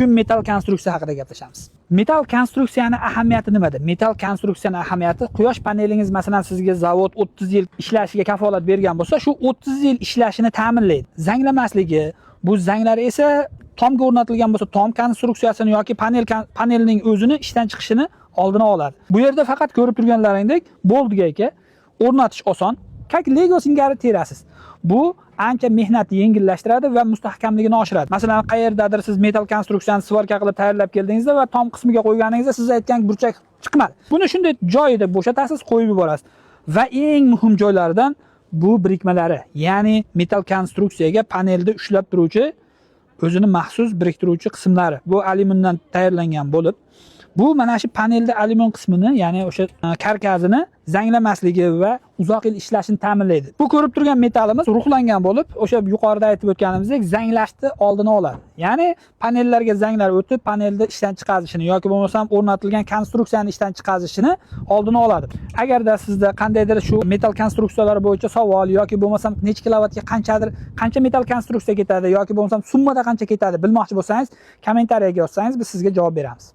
Bugun metal konstruksiya haqida gaplashamiz. Metal konstruksiyaning ahamiyati nimada? Metal konstruksiyaning ahamiyati quyosh panelingiz masalan sizga zavod 30 yil ishlashiga kafolat bergan bo'lsa, shu 30 yil ishlashini ta'minlaydi. Zanglamasligi, bu zanglar esa tomga o'rnatilgan bo'lsa, tom konstruksiyasini yoki panelning o'zini ishdan chiqishini oldini oladi. Bu yerda faqat ko'rib turganlaringdek boltga o'rnatish oson. Как Lego singari terasiz. Bu ancha mehnatni yengillashtiradi va mustahkamligini oshiradi. Masalan, qayerdadir siz metal konstruksiyani svarka qilib tayyorlab keldingizda va tom qismiga qo'yganingizda siz aytgan burchak chiqmadi. Buni shunday joyida bo'shatasiz, qo'yib yuborasiz. Va eng muhim joylaridan bu birikmalari, ya'ni metal konstruksiyaga panelda ushlab turuvchi o'zini maxsus biriktiruvchi qismlari. Bu alyumindan tayyorlangan bo'lib, bu mana shu panelda alyumin qismini, ya'ni o'sha karkasini zanglamasligi va uzoq yil ishlashini ta'minlaydi. Bu ko'rib turgan metalimiz ruhlangan bo'lib, o'sha yuqorida aytib o'tganimizdek zanglashni oldini oladi. Ya'ni panellarga zanglar o'tib, panelda ishdan chiqarishini yoki bo'lmasam o'rnatilgan konstruksiyani ishdan chiqarishini oldini oladi. Agarda sizda qandaydir shu metal konstruksiyalari bo'yicha savol yoki bo'lmasam necha kilovatga qancha metal konstruksiya ketadi yoki bo'lmasam summada qancha ketadi bilmoqchi bo'lsangiz, kommentariyaga yozsangiz biz sizga javob beramiz.